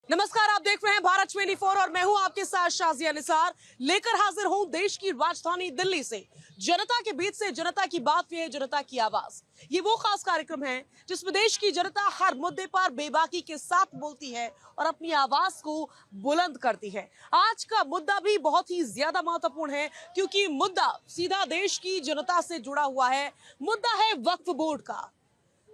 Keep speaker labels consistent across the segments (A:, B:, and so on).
A: नमस्कार, आप देख रहे हैं भारत 24 और मैं हूं आपके साथ शाजिया निसार। लेकर हाजिर हूं देश की राजधानी दिल्ली से जनता के बीच से जनता की बात, ये जनता की आवाज। ये वो खास कार्यक्रम है जिसमें देश की जनता हर मुद्दे पर बेबाकी के साथ बोलती है और अपनी आवाज को बुलंद करती है। आज का मुद्दा भी बहुत ही ज्यादा महत्वपूर्ण है क्योंकि मुद्दा सीधा देश की जनता से जुड़ा हुआ है। मुद्दा है वक्फ बोर्ड का।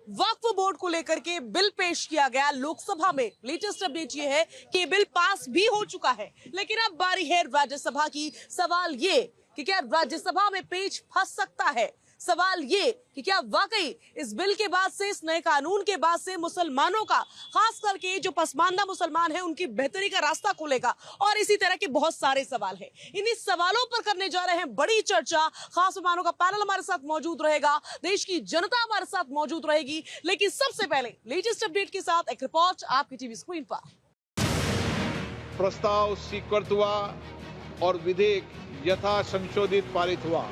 A: वक्फ बोर्ड को लेकर के बिल पेश किया गया लोकसभा में। लेटेस्ट अपडेट ये है कि बिल पास भी हो चुका है, लेकिन अब बारी है राज्यसभा की। सवाल ये कि क्या राज्यसभा में पेच फंस सकता है। सवाल ये कि क्या वाकई इस बिल के बाद से, इस नए कानून के बाद से मुसलमानों का, खास करके जो पसमानदा मुसलमान है, उनकी बेहतरी का रास्ता खुलेगा। और इसी तरह के बहुत सारे सवाल हैं। इन्हीं सवालों पर करने जा रहे हैं बड़ी चर्चा। खास मेहमानों का पैनल हमारे साथ मौजूद रहेगा, देश की जनता हमारे साथ मौजूद रहेगी। लेकिन सबसे पहले लेटेस्ट अपडेट के साथ एक रिपोर्ट आपकी टीवी स्क्रीन पर।
B: प्रस्ताव स्वीकृत हुआ और विधेयक यथा संशोधित पारित हुआ।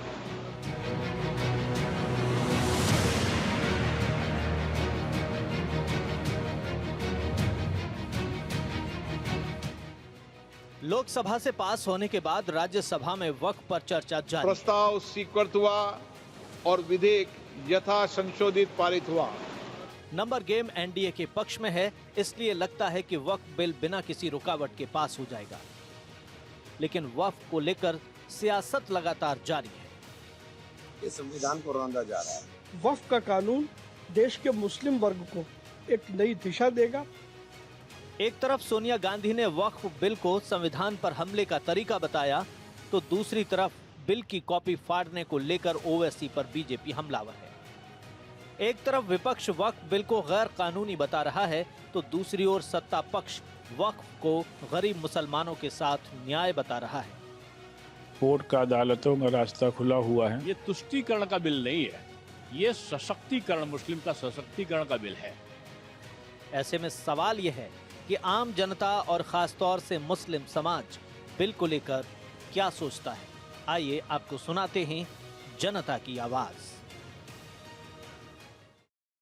C: लोकसभा से पास होने के बाद राज्यसभा में वक्फ पर चर्चा जारी।
B: प्रस्ताव स्वीकृत हुआ और विधेयक यथा संशोधित पारित हुआ।
C: नंबर गेम एनडीए के पक्ष में है, इसलिए लगता है कि वक्फ बिल बिना किसी रुकावट के पास हो जाएगा। लेकिन वक्फ को लेकर सियासत लगातार जारी है।
D: ये संविधान को रौंदा जा रहा है।
E: वक्फ का कानून देश के मुस्लिम वर्ग को एक नई दिशा देगा।
C: एक तरफ सोनिया गांधी ने वक्फ बिल को संविधान पर हमले का तरीका बताया, तो दूसरी तरफ बिल की कॉपी फाड़ने को लेकर ओवैसी पर बीजेपी हमलावर है। एक तरफ विपक्ष वक्फ बिल को गैर कानूनी बता रहा है, तो दूसरी ओर सत्ता पक्ष वक्फ को गरीब मुसलमानों के साथ न्याय बता रहा है।
F: कोर्ट का, अदालतों का रास्ता खुला हुआ है।
G: ये तुष्टीकरण का बिल नहीं है, ये सशक्तिकरण, मुस्लिम का सशक्तिकरण का बिल है।
C: ऐसे में सवाल यह है कि आम जनता और खास तौर से मुस्लिम समाज बिल को लेकर क्या सोचता है। आइए आपको सुनाते हैं जनता की आवाज।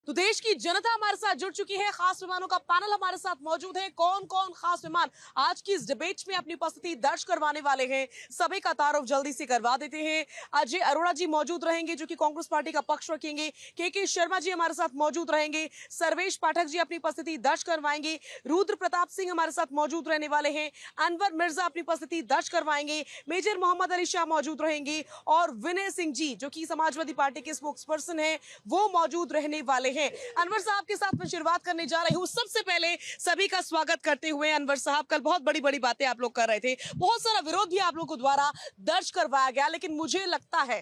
A: तो देश की जनता हमारे साथ जुड़ चुकी है। खास मेहमानों का पैनल हमारे साथ मौजूद है। कौन कौन खास मेहमान आज की इस डिबेट में अपनी उपस्थिति दर्ज करवाने वाले हैं, सभी का तारुफ जल्दी से करवा देते हैं। अजय अरोड़ा जी मौजूद रहेंगे जो कि कांग्रेस पार्टी का पक्ष रखेंगे। के शर्मा जी हमारे साथ मौजूद रहेंगे। सर्वेश पाठक जी अपनी उपस्थिति दर्ज करवाएंगे। रुद्र प्रताप सिंह हमारे साथ मौजूद रहने वाले हैं। अनवर मिर्जा अपनी उपस्थिति दर्ज करवाएंगे। मेजर मोहम्मद अली शाह मौजूद रहेंगे और विनय सिंह जी जो कि समाजवादी पार्टी के स्पोक्स पर्सन है, वो मौजूद रहने वाले हैं। अनवर साहब के साथ मैं शुरुआत करने जा रही हूँ। सबसे पहले सभी का स्वागत करते हुए अनवर साहब, कल बहुत बड़ी बड़ी बातें आप लोग कर रहे थे, बहुत सारा विरोध भी आप लोगों को द्वारा दर्ज करवाया गया, लेकिन मुझे लगता है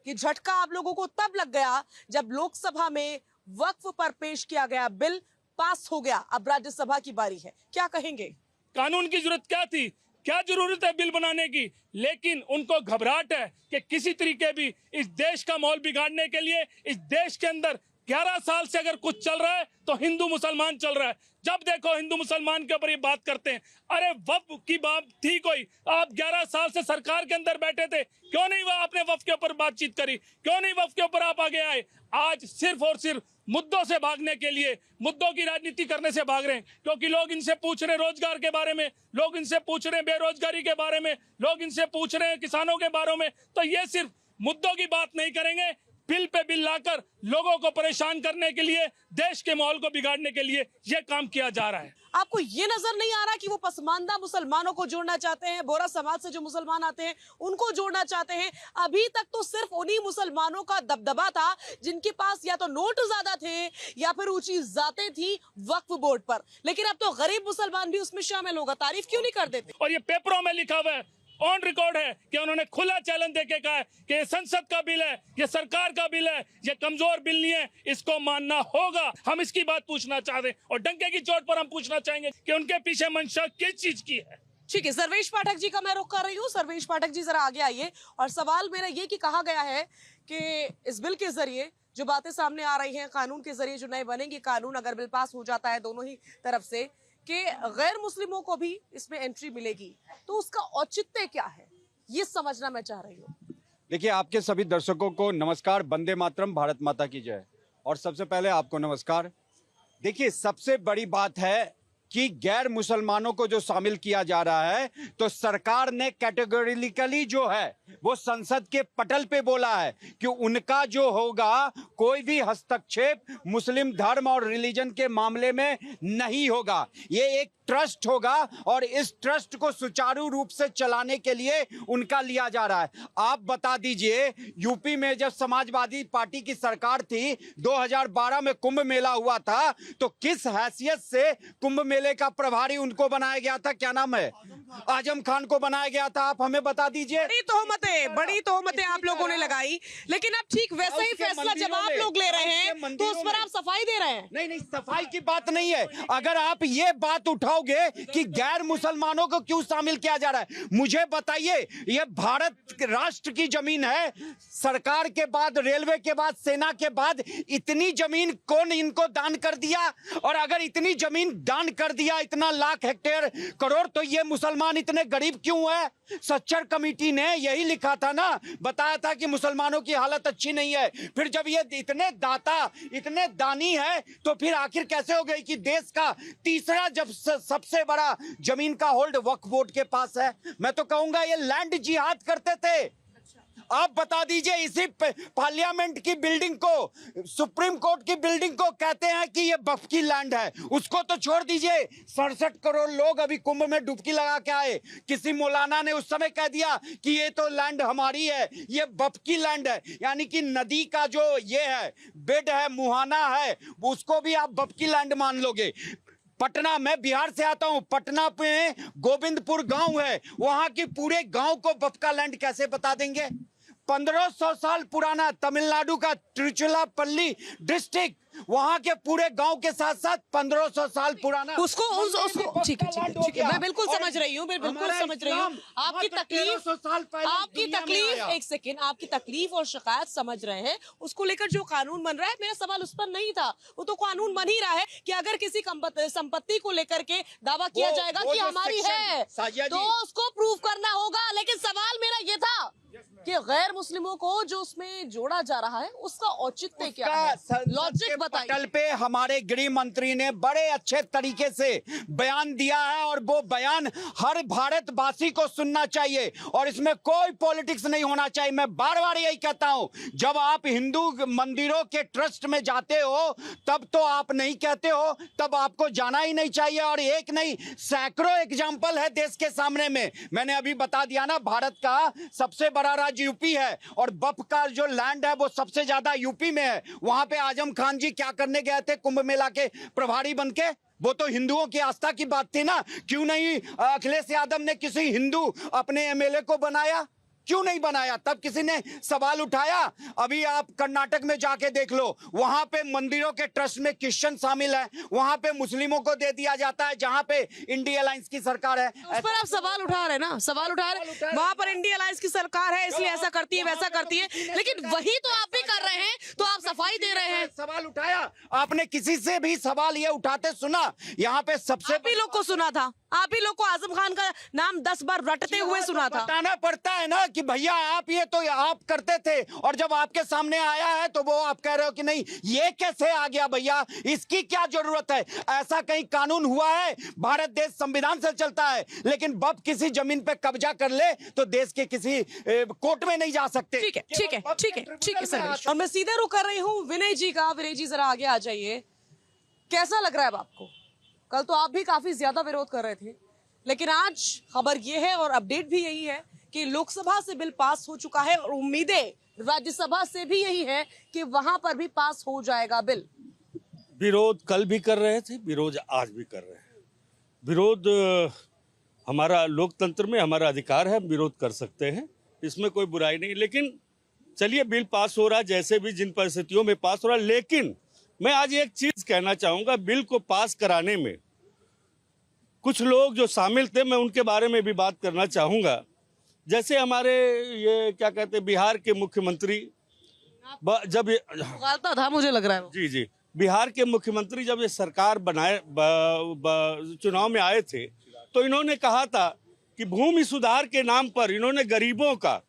A: कि झटका आप लोगों को तब लग गया जब लोकसभा में वक्फ पर पेश किया गया बिल पास हो गया। अब राज्यसभा की बारी है, क्या कहेंगे?
G: कानून की जरूरत क्या थी, क्या जरूरत है बिल बनाने की? लेकिन उनको घबराहट है कि किसी तरीके भी इस देश का माहौल बिगाड़ने के लिए, इस देश के अंदर 11 साल से अगर कुछ चल रहा है तो हिंदू मुसलमान चल रहा है। जब देखो हिंदू मुसलमान के ऊपर ये बात करते हैं। अरे वक्फ की बात थी कोई, आप 11 साल से सरकार के अंदर बैठे थे, क्यों नहीं वह आपने वक्फ के ऊपर बातचीत करी? क्यों नहीं वक्फ के ऊपर आप आगे आए? आज सिर्फ और सिर्फ मुद्दों से भागने के लिए, मुद्दों की राजनीति करने से भाग रहे हैं, क्योंकि लोग इनसे पूछ रहे हैं रोजगार के बारे में, लोग इनसे पूछ रहे हैं बेरोजगारी के बारे में, लोग इनसे पूछ रहे हैं किसानों के बारे में। तो ये सिर्फ मुद्दों की बात नहीं करेंगे, बिल पे बिल लाकर लोगों को परेशान करने के लिए, देश के माहौल को बिगाड़ने के लिए यह काम किया जा रहा है।
A: आपको ये नजर नहीं आ रहा कि वो पसमानदा मुसलमानों को जोड़ना चाहते हैं, बोरा समाज से जो मुसलमान आते हैं उनको जोड़ना चाहते हैं? अभी तक तो सिर्फ उन्हीं मुसलमानों का दबदबा था जिनके पास या तो नोट ज्यादा थे या फिर ऊंची जातें थी वक्फ बोर्ड पर, लेकिन अब तो गरीब मुसलमान भी उसमें शामिल होगा। तारीफ क्यों नहीं कर देते?
G: और ये पेपरों में लिखा हुआ है, ऑन रिकॉर्ड है कि उन्होंने खुला चैलेंज देके कहा है कि ये संसद का बिल है, ये सरकार का बिल है, ये कमजोर बिल नहीं है, इसको मानना होगा। हम इसकी बात पूछना चाहते हैं और डंके की चोट पर हम पूछना चाहेंगे कि उनके पीछे मंशा किस चीज की है।
A: ठीक है, सर्वेश पाठक जी का मैं रुख कर रही हूँ। सर्वेश पाठक जी जरा आगे आइए। और सवाल मेरा ये कि कहा गया है कि इस बिल के जरिए जो बातें सामने आ रही हैं, कानून के जरिए जो नए बनेंगे कानून, अगर बिल पास हो जाता है दोनों ही तरफ से, कि गैर मुस्लिमों को भी इसमें एंट्री मिलेगी, तो उसका औचित्य क्या है, ये समझना मैं चाह रही हूँ।
H: देखिए, आपके सभी दर्शकों को नमस्कार, वंदे मातरम, भारत माता की जय। और सबसे पहले आपको नमस्कार। देखिए, सबसे बड़ी बात है कि गैर मुसलमानों को जो शामिल किया जा रहा है, तो सरकार ने कैटेगोरिकली जो है वो संसद के पटल पे बोला है कि उनका जो होगा कोई भी हस्तक्षेप मुस्लिम धर्म और रिलीजन के मामले में नहीं होगा। ये एक ट्रस्ट होगा और इस ट्रस्ट को सुचारू रूप से चलाने के लिए उनका लिया जा रहा है। आप बता दीजिए, यूपी में जब समाजवादी पार्टी की सरकार थी, 2012 में कुंभ मेला हुआ था, तो किस हैसियत से कुंभ मेले का प्रभारी उनको बनाया गया था? क्या नाम है? आजम खान को बनाया गया था। आप हमें बता दीजिए।
A: बड़ी तोहमतें आप लोगों ने लगाई, लेकिन अब ठीक वैसा ही फैसला जब आप लोग ले रहे हैं तो उस पर आप सफाई दे रहे हैं।
H: नहीं, सफाई की बात नहीं है। अगर आप ये बात उठाओगे कि गैर मुसलमानों को क्यों शामिल किया जा रहा है, मुझे बताइए। ये भारत राष्ट्र की जमीन है, सरकार के बाद, रेलवे के बाद, सेना के बाद इतनी जमीन कौन इनको दान कर दिया? और अगर इतनी जमीन दान कर दिया, इतना लाख हेक्टेयर करोड़, तो ये मुसलमान इतने गरीब क्यों है? सच्चर कमेटी ने यही लिखा था ना, बताया था कि मुसलमानों की हालत अच्छी नहीं है। फिर जब ये इतने दाता, इतने दानी है, तो फिर आखिर कैसे हो गई कि देश का तीसरा जब सबसे बड़ा जमीन का होल्ड वक्फ बोर्ड के पास है? मैं तो कहूंगा ये लैंड जिहाद करते थे। आप बता दीजिए, इसी पार्लियामेंट की बिल्डिंग को, सुप्रीम कोर्ट की बिल्डिंग को कहते हैं कि ये वक्फ की लैंड है। उसको तो छोड़ दीजिए, 67 करोड़ लोग अभी कुंभ में डुबकी लगा के आए। किसी मौलाना ने उस समय कह दिया कि ये तो लैंड हमारी है, ये वक्फ की लैंड है। यानी कि नदी का जो ये है, बेड है, मुहाना है, उसको भी आप वक्फ की लैंड मान लोगे। पटना, मैं बिहार से आता हूं, पटना में गोविंदपुर गांव है, वहां की पूरे गांव को वक्फ का लैंड कैसे बता देंगे? 1500 साल पुराना तमिलनाडु का तिरुचिरापल्ली डिस्ट्रिक्ट, वहां के पूरे गांव के साथ साथ 1500 साल पुराना
A: उसको ठीक है, मैं बिल्कुल समझ रही हूँ, आपकी तकलीफ एक सेकेंड, आपकी तकलीफ और शिकायत समझ रहे हैं। उसको लेकर जो कानून बन रहा है, मेरा सवाल उस पर नहीं था। वो तो कानून बन ही रहा है कि अगर किसी संपत्ति को लेकर के दावा किया जाएगा कि हमारी है, तो उसको प्रूव करना होगा। लेकिन सवाल मेरा ये था कि गैर मुस्लिमों को जो उसमें जोड़ा जा रहा है, उसका औचित्य क्या है? लॉजिक बताइए।
H: पटल पे हमारे गृह मंत्री ने बड़े अच्छे तरीके से बयान दिया है, और वो बयान हर भारतवासी को सुनना चाहिए, और इसमें कोई पॉलिटिक्स नहीं होना चाहिए। मैं बार बार यही कहता हूं, जब आप हिंदू मंदिरों के ट्रस्ट में जाते हो, तब तो आप नहीं कहते हो, तब आपको जाना ही नहीं चाहिए। और एक नहीं, सैकड़ों एग्जाम्पल है देश के सामने में। मैंने अभी बता दिया ना, भारत का सबसे बड़ा राज्य यूपी है, और वक्फ का जो लैंड है वो सबसे ज्यादा यूपी में है। वहां पे आजम खान जी क्या करने गए थे कुंभ मेला के प्रभारी बनके? वो तो हिंदुओं की आस्था की बात थी ना। क्यों नहीं अखिलेश यादव ने किसी हिंदू अपने एमएलए को बनाया? क्यों नहीं बनाया? तब किसी ने सवाल उठाया? अभी आप कर्नाटक में जाके देख लो, वहां पे मंदिरों के ट्रस्ट में क्रिश्चियन शामिल है, वहां पे मुस्लिमों को दे दिया जाता है, जहां पे इंडिया अलायंस की सरकार है।
A: उस पर आप सवाल उठा रहे हैं ना, सवाल उठा रहे हैं। वहां पर इंडिया अलायंस की सरकार है, इसलिए ऐसा करती है, वैसा करती है। लेकिन वही तो आप भी कर रहे हैं, तो आप सफाई दे रहे हैं।
H: सवाल उठाया आपने? किसी से भी सवाल ये उठाते सुना? यहाँ पे सबसे
A: आप ही लोग को सुना था, आप ही लोग को आजम खान का नाम 10 बार रटते हुए सुना था।
H: बताना पड़ता है ना कि भैया आप ये तो आप करते थे, और जब आपके सामने आया है तो वो आप कह रहे हो कि नहीं, ये कैसे आ गया भैया, इसकी क्या जरूरत है? ऐसा कहीं कानून हुआ है? भारत देश संविधान से चलता है, लेकिन वक्फ किसी जमीन पे कब्जा कर ले तो देश के किसी कोर्ट में नहीं जा सकते।
A: ठीक है सर। और मैं सीधे रुक कर रही हूँ विनय जी का। विनय जी जरा आगे आ जाइए। कैसा लग रहा है आपको? कल तो आप भी काफी ज्यादा विरोध कर रहे थे, लेकिन आज खबर ये है और अपडेट भी यही है कि लोकसभा से बिल पास हो चुका है, और उम्मीदें राज्यसभा से भी यही है कि वहां पर भी पास हो जाएगा बिल।
I: विरोध कल भी कर रहे थे, विरोध आज भी कर रहे हैं। विरोध हमारा लोकतंत्र में हमारा अधिकार है, हम विरोध कर सकते हैं, इसमें कोई बुराई नहीं। लेकिन चलिए, बिल पास हो रहा है, जैसे भी जिन परिस्थितियों में पास हो रहा है। लेकिन मैं आज एक चीज कहना चाहूंगा, बिल को पास कराने में कुछ लोग जो शामिल थे, मैं उनके बारे में भी बात करना चाहूंगा। जैसे हमारे ये क्या कहते हैं, बिहार के मुख्यमंत्री जब ये
A: था, मुझे लग रहा है
I: जी बिहार के मुख्यमंत्री जब ये सरकार बनाए चुनाव में आए थे, तो इन्होंने कहा था कि भूमि सुधार के नाम पर इन्होंने गरीबों का,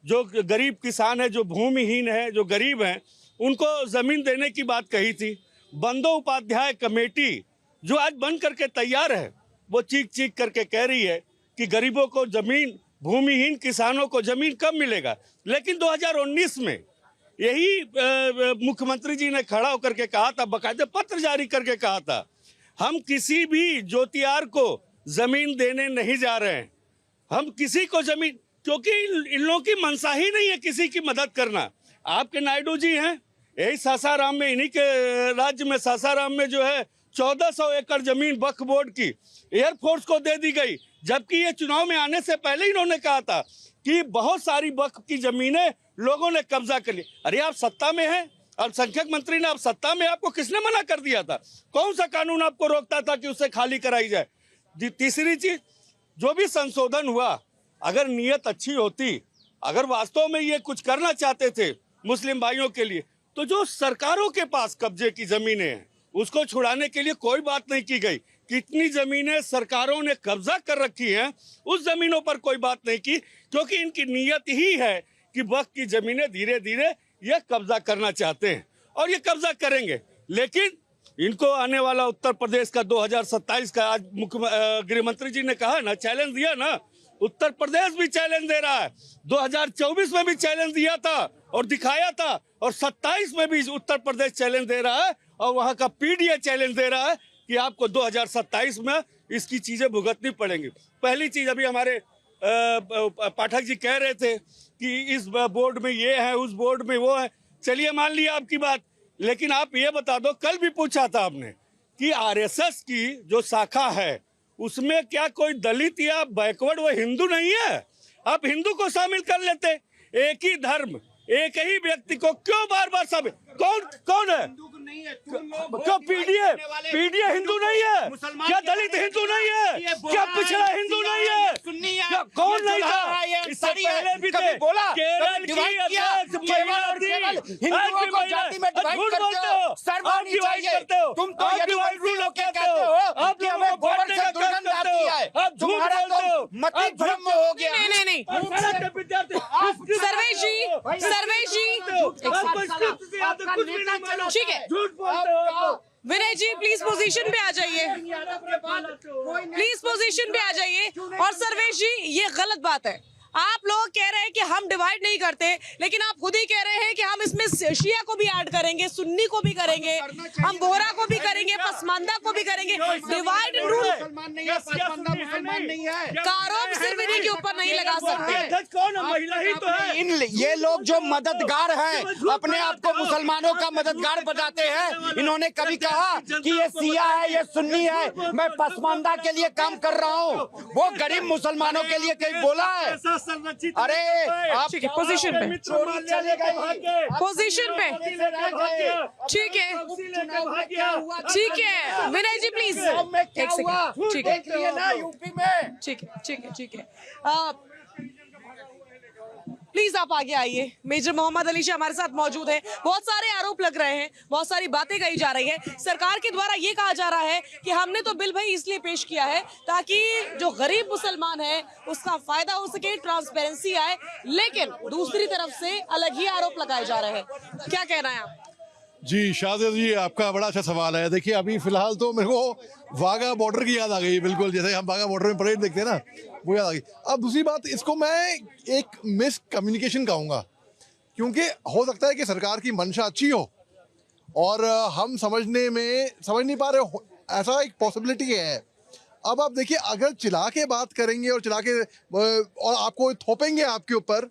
I: जो गरीब किसान है, जो भूमिहीन है, जो गरीब हैं, उनको जमीन देने की बात कही थी। बंदोपाध्याय कमेटी जो आज बन करके तैयार है, वो चीख चीख करके कह रही है कि गरीबों को जमीन, भूमिहीन किसानों को जमीन कब मिलेगा। लेकिन 2019 में यही मुख्यमंत्री जी ने खड़ा होकर के कहा था, बाकायदे पत्र जारी करके कहा था, हम किसी भी ज्योतियार को जमीन देने नहीं जा रहे हैं। हम किसी को जमीन, क्योंकि इन लोगों की मनसा ही नहीं है किसी की मदद करना। आपके नायडू जी हैं, यही सासाराम में, इन्हीं के राज्य में सासाराम में जो है 1400 एकड़ जमीन वक्फ बोर्ड की एयरफोर्स को दे दी गई, जबकि ये चुनाव में आने से पहले इन्होंने कहा था कि बहुत सारी वक्फ की जमीनें लोगों ने कब्जा कर ली। अरे आप सत्ता में हैं, अल्पसंख्यक मंत्री ने, आप सत्ता में, आपको किसने मना कर दिया था? कौन सा कानून आपको रोकता था कि उसे खाली कराई जाए? तीसरी चीज, जो भी संशोधन हुआ, अगर नीयत अच्छी होती, अगर वास्तव में ये कुछ करना चाहते थे मुस्लिम भाइयों के लिए, तो जो सरकारों के पास कब्जे की जमीनें हैं उसको छुड़ाने के लिए कोई बात नहीं की गई। कितनी जमीनें सरकारों ने कब्जा कर रखी हैं, उस जमीनों पर कोई बात नहीं की, क्योंकि इनकी नीयत ही है कि वक्त की जमीनें धीरे धीरे ये कब्जा करना चाहते हैं और ये कब्जा करेंगे। लेकिन इनको आने वाला उत्तर प्रदेश का 2027 का, आज गृह मंत्री जी ने कहा ना, चैलेंज दिया ना, उत्तर प्रदेश भी चैलेंज दे रहा है। 2024 में भी चैलेंज दिया था और दिखाया था, और 27 में भी उत्तर प्रदेश चैलेंज दे रहा है, और वहां का पीडीए चैलेंज दे रहा है कि आपको 2027 में इसकी चीजें भुगतनी पड़ेंगी। पहली चीज, अभी हमारे पाठक जी कह रहे थे कि इस बोर्ड में ये है, उस बोर्ड में वो है। चलिए मान लिया आपकी बात, लेकिन आप ये बता दो, कल भी पूछा था आपने कि आरएसएस की जो शाखा है उसमें क्या कोई दलित या बैकवर्ड, वो हिंदू नहीं है? आप हिंदू को शामिल कर लेते। एक ही धर्म, एक ही व्यक्ति को क्यों बार बार शामिल? कौन है? क्या पीडीए हिंदू नहीं है? क्या दलित हिंदू नहीं है? क्या पिछड़ा हिंदू नहीं है? क्या कौन नहीं था? इससे पहले भी थे। केरल की अध्यक्ष महिला थी।
H: हिंदुओं को जाति में डिवाइड करते हो, सर्वनाम चाहिए। तुम तो यूनिवर्सिटी लोग कहते हो कि हमें गोबर से दुर्गंध आती है, तुम्हारा तो मत भ्रम हो गया।
A: नहीं, सर्वेश जी, ठीक है, विनय जी प्लीज पोजीशन पे आ जाइए, प्लीज पोजीशन पे आ जाइए। और सर्वेश जी, ये गलत बात है। आप लोग कह रहे हैं कि हम डिवाइड नहीं करते, लेकिन आप खुद ही कह रहे हैं कि हम इसमें शिया को भी ऐड करेंगे, सुन्नी को भी करेंगे, हम बोहरा को भी करेंगे, पसमानदा को भी करेंगे। डिवाइड एंड रूल कारों सिर्फ इन्हीं के ऊपर नहीं लगा सकते।
I: कौन है? महिला ही तो है।
H: ये लोग जो मददगार हैं, अपने आप को मुसलमानों का मददगार बताते हैं। इन्होंने कभी कहा कि ये शिया है, ये सुन्नी है, मैं पसमानदा के लिए काम कर रहा हूँ? वो गरीब मुसलमानों के लिए कहीं बोला है? अरे आप
A: पोजीशन पे, पोजीशन पे, ठीक है, ठीक है। विनय जी प्लीज एक सेकंड, ठीक है,
H: यूपी में,
A: ठीक है, प्लीज आप आगे आइए। मेजर मोहम्मद अली शाह हमारे साथ मौजूद है। बहुत सारे आरोप लग रहे हैं, बहुत सारी बातें कही जा रही है। सरकार के द्वारा ये कहा जा रहा है कि हमने तो बिल भाई इसलिए पेश किया है ताकि जो गरीब मुसलमान है उसका फायदा हो सके, ट्रांसपेरेंसी आए, लेकिन दूसरी तरफ से अलग ही आरोप लगाए जा रहे हैं। क्या कहना है आप?
J: जी शाहज़ाद जी, आपका बड़ा अच्छा सवाल है। देखिए, अभी फिलहाल तो मेरे को वाघा बॉर्डर की याद आ गई, बिल्कुल जैसे हम वाघा बॉर्डर में परेड देखते हैं ना, वो याद आ गई। अब दूसरी बात, इसको मैं एक मिस कम्युनिकेशन कहूँगा, क्योंकि हो सकता है कि सरकार की मंशा अच्छी हो और हम समझ नहीं पा रहे हो, ऐसा एक पॉसिबिलिटी है। अब आप देखिए, अगर चिल्ला के बात करेंगे और चिल्ला के और आपको थोपेंगे आपके ऊपर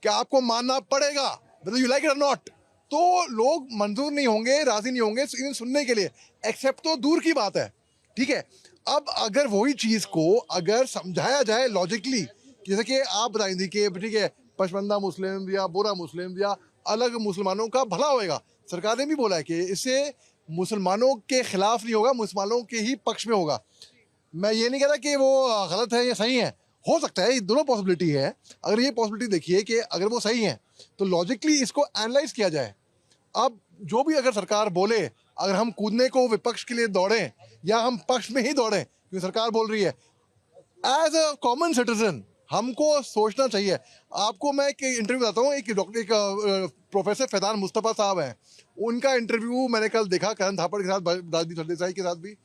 J: कि आपको मानना पड़ेगा, whether you like it or not, तो लोग मंजूर नहीं होंगे, राजी नहीं होंगे सुनने के लिए। एक्सेप्ट तो दूर की बात है, ठीक है। अब अगर वही चीज़ को अगर समझाया जाए लॉजिकली, जैसे कि आप बताएं थी कि ठीक है, पशमंदा मुस्लिम या बोरा मुस्लिम या अलग मुसलमानों का भला होएगा। सरकार ने भी बोला है कि इससे मुसलमानों के खिलाफ नहीं होगा, मुसलमानों के ही पक्ष में होगा। मैं ये नहीं कह रहा कि वो गलत है या सही है, हो सकता है, ये दोनों पॉसिबिलिटी है। अगर ये पॉसिबिलिटी देखिए कि अगर वो सही है तो लॉजिकली इसको एनालाइज किया जाए। अब जो भी अगर सरकार बोले, अगर हम कूदने को विपक्ष के लिए दौड़ें या हम पक्ष में ही दौड़ें क्योंकि सरकार बोल रही है, एज अ कॉमन सिटीजन हमको सोचना चाहिए। आपको मैं एक इंटरव्यू बताता हूँ, एक प्रोफेसर फैजान मुस्तफ़ा साहब हैं, उनका इंटरव्यू मैंने कल देखा करण थापड़ के साथ, राजदीप सरदेसाई के साथ भी।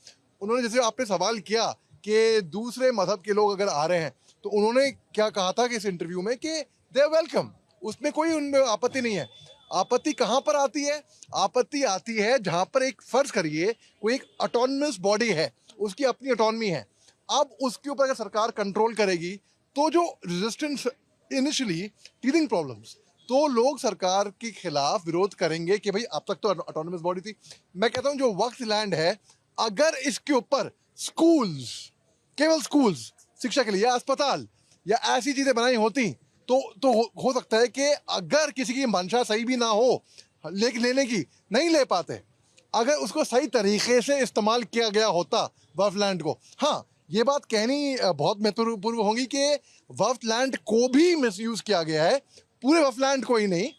J: उन्होंने जैसे आपने सवाल किया कि दूसरे मजहब के लोग अगर आ रहे हैं तो उन्होंने क्या कहा था कि इस इंटरव्यू में कि दे वेलकम, उसमें कोई उनमें आपत्ति नहीं है। आपत्ति कहाँ पर आती है? आपत्ति आती है जहाँ पर एक फर्ज करिए कोई एक ऑटोनमस बॉडी है, उसकी अपनी ऑटोनमी है, अब उसके ऊपर अगर सरकार कंट्रोल करेगी तो जो रेजिस्टेंस इनिशियली टीथिंग प्रॉब्लम्स, तो लोग सरकार के खिलाफ विरोध करेंगे कि भाई अब तक तो ऑटोनमस बॉडी थी। मैं कहता हूँ जो वक्फ लैंड है, अगर इसके ऊपर स्कूल्स, केवल स्कूल्स, शिक्षा के लिए या अस्पताल या ऐसी चीजें बनाई होती तो हो सकता है कि अगर किसी की मंशा सही भी ना हो लेने की, नहीं ले पाते, अगर उसको सही तरीके से इस्तेमाल किया गया होता वक्फ लैंड को। हाँ, ये बात कहनी बहुत महत्वपूर्ण होगी कि वक्फ लैंड को भी मिसयूज किया गया है, पूरे वक्फ लैंड को ही नहीं।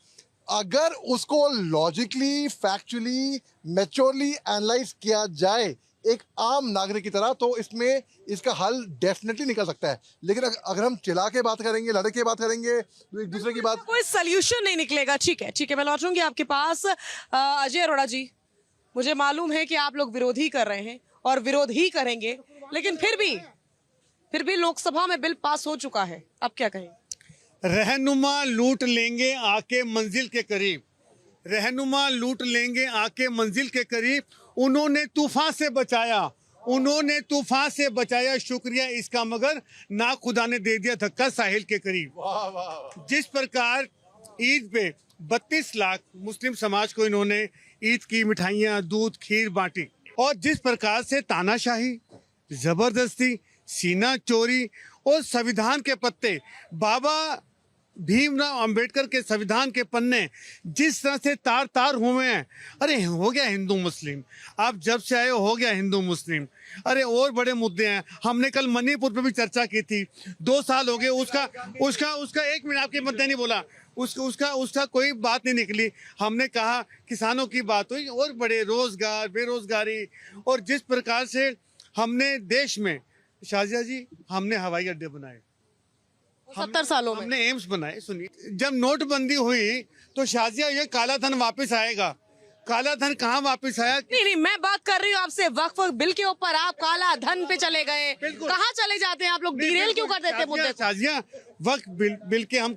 J: अगर उसको लॉजिकली, फैक्चुअली, मैच्योरली एनालाइज किया जाए एक आम नागरिक की तरह, तो इसमें इसका हल डेफिनेटली निकल सकता है। लेकिन अगर हम चिल्ला के बात करेंगे, लड़ के बात करेंगे, तो एक दूसरे की बात,
A: कोई सोल्यूशन नहीं निकलेगा। ठीक है, मैं लौटूंगी आपके पास। अजय अरोड़ा जी, मुझे मालूम है कि आप लोग विरोध ही कर रहे हैं और विरोध ही करेंगे, लेकिन फिर भी लोकसभा में बिल पास हो चुका है, आप क्या कहें?
I: रहनुमा लूट लेंगे आके मंजिल के करीब, रहनुमा लूट लेंगे आके मंजिल के करीब, उन्होंने तूफान से बचाया, उन्होंने तूफान से बचाया, शुक्रिया इसका, मगर ना खुदा ने दे दिया धक्का साहिल के करीब। जिस प्रकार ईद पे 32 लाख मुस्लिम समाज को इन्होंने ईद की मिठाइयाँ, दूध, खीर बांटी, और जिस प्रकार से तानाशाही, जबरदस्ती, सीना चोरी और संविधान के पत्ते, बाबा भीमराव अंबेडकर के संविधान के पन्ने जिस तरह से तार तार हुए हैं, अरे हो गया हिंदू मुस्लिम, आप जब से आए हो गया हिंदू मुस्लिम। अरे और बड़े मुद्दे हैं, हमने कल मणिपुर पे भी चर्चा की थी, 2 साल हो गए, उसका 1 मिनट आपके मध्य नहीं बोला, उसका कोई बात नहीं निकली। हमने कहा किसानों की बात हुई, और बड़े रोजगार, बेरोजगारी, और जिस प्रकार से हमने देश में, शाजिया जी, हमने हवाई अड्डे बनाए,
A: 70 सालों में
I: हमने एम्स बनाए। सुनिए, जब नोटबंदी हुई तो शाजिया ये काला धन वापस आएगा, काला धन कहाँ वापस आया?
A: नहीं, मैं बात कर रही हूँ आपसे वक्फ बिल के ऊपर, आप काला धन पे चले गए, कहाँ चले जाते हैं आप लोग? डिरेल क्यों कर देते मुद्दे?
I: शाजिया, वक्फ बिल के हम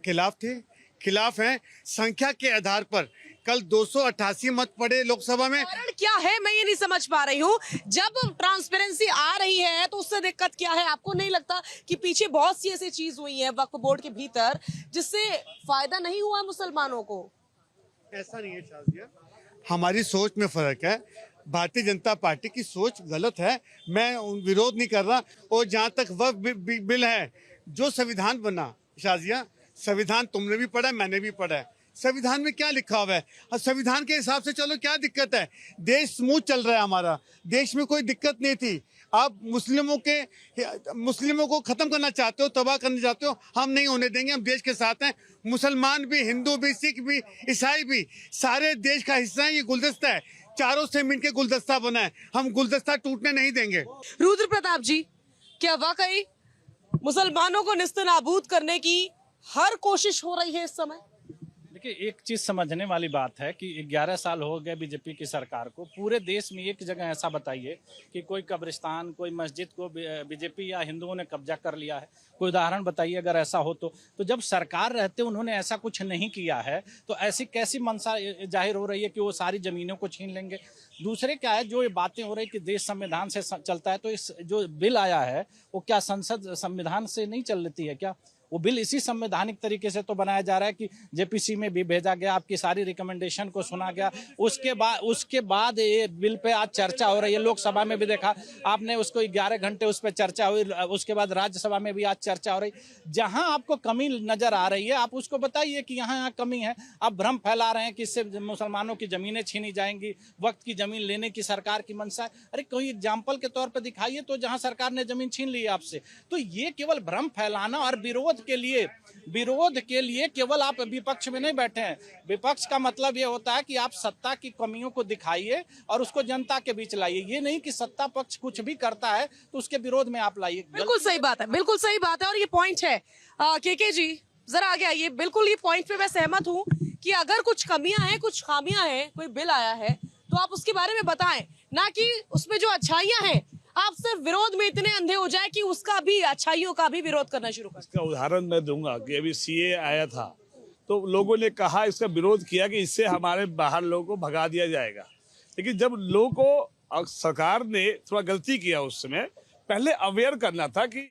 I: खिलाफ हैं संख्या के आधार पर। कल 288 मत पड़े लोकसभा में।
A: कारण क्या है मैं ये नहीं समझ पा रही हूँ। जब ट्रांसपेरेंसी आ रही है तो उससे दिक्कत क्या है? आपको नहीं लगता कि पीछे बहुत सी ऐसी चीज हुई है वक्फ बोर्ड के भीतर जिससे फायदा नहीं हुआ मुसलमानों को?
I: ऐसा नहीं है शाजिया, हमारी सोच में फर्क है। भारतीय जनता पार्टी की सोच गलत है, मैं विरोध नहीं कर रहा। और जहाँ तक वक्फ बिल है, जो संविधान बना, शाजिया, संविधान तुमने भी पढ़ा, मैंने भी पढ़ा है, संविधान में क्या लिखा हुआ है, और संविधान के हिसाब से चलो, क्या दिक्कत है? देश स्मूथ चल रहा है हमारा, देश में कोई दिक्कत नहीं थी। आप मुस्लिमों को खत्म करना चाहते हो, तबाह करना चाहते हो, हम नहीं होने देंगे, हम देश के साथ हैं। मुसलमान भी, हिंदू भी, सिख भी, ईसाई भी, सारे देश का हिस्सा है। ये गुलदस्ता है, चारों से मिलकर गुलदस्ता बना है, हम गुलदस्ता टूटने नहीं देंगे।
A: रुद्र प्रताप जी, क्या वाकई मुसलमानों को निस्तनाबूद करने की हर कोशिश हो रही है इस समय?
K: देखिए, एक चीज समझने वाली बात है कि 11 साल हो गए बीजेपी की सरकार को। पूरे देश में एक जगह ऐसा बताइए कि कोई कब्रिस्तान, कोई मस्जिद को बीजेपी या हिंदुओं ने कब्जा कर लिया है? कोई उदाहरण बताइए अगर ऐसा हो तो जब सरकार रहते उन्होंने ऐसा कुछ नहीं किया है, तो ऐसी कैसी मंशा जाहिर हो रही है कि वो सारी जमीनों को छीन लेंगे? दूसरे क्या है, जो ये बातें हो रही कि देश संविधान से चलता है, तो इस जो बिल आया है वो क्या संसद संविधान से नहीं चल लेती है क्या? वो बिल इसी संवैधानिक तरीके से तो बनाया जा रहा है कि जेपीसी में भी भेजा गया, आपकी सारी रिकमेंडेशन को सुना गया, उसके बाद ये बिल पे आज चर्चा हो रही है। लोकसभा में भी देखा आपने, उसको 11 घंटे उस पर चर्चा हुई, उसके बाद राज्यसभा में भी आज चर्चा हो रही। जहां आपको कमी नजर आ रही है आप उसको बताइए कि यहाँ कमी है। आप भ्रम फैला रहे हैं कि इससे मुसलमानों की जमीनें छीनी जाएंगी, वक्त की जमीन लेने की सरकार की मंशा है। अरे कोई एग्जाम्पल के तौर पर दिखाइए तो जहाँ सरकार ने जमीन छीन ली है आपसे। तो ये केवल भ्रम फैलाना और विरोध के लिए केवल आप विपक्ष में नहीं बैठे हैं। विपक्ष का मतलब ये होता है कि आप सत्ता की कमियों को दिखाइए और उसको जनता के बीच लाइए, ये नहीं कि सत्ता पक्ष कुछ भी करता है तो उसके विरोध में आप लाइए।
A: बिल्कुल सही बात है, बिल्कुल सही बात है, और ये पॉइंट है। के जी जरा आगे आइए। बिल्कुल ये पॉइंट पे मैं सहमत हूँ कि अगर कुछ कमियां हैं, कुछ खामियां हैं, कोई बिल आया है तो आप उसके बारे में बताएं, ना कि उसमें जो अच्छाइयां हैं आप सिर्फ विरोध में इतने अंधे हो जाए कि उसका भी, अच्छाइयों का भी विरोध करना शुरू कर?
G: इसका उदाहरण मैं दूंगा कि अभी सीए आया था तो लोगों ने कहा, इसका विरोध किया कि इससे हमारे बाहर लोगों को भगा दिया जाएगा। लेकिन जब लोगों को सरकार ने थोड़ा गलती किया, उस समय पहले अवेयर करना था कि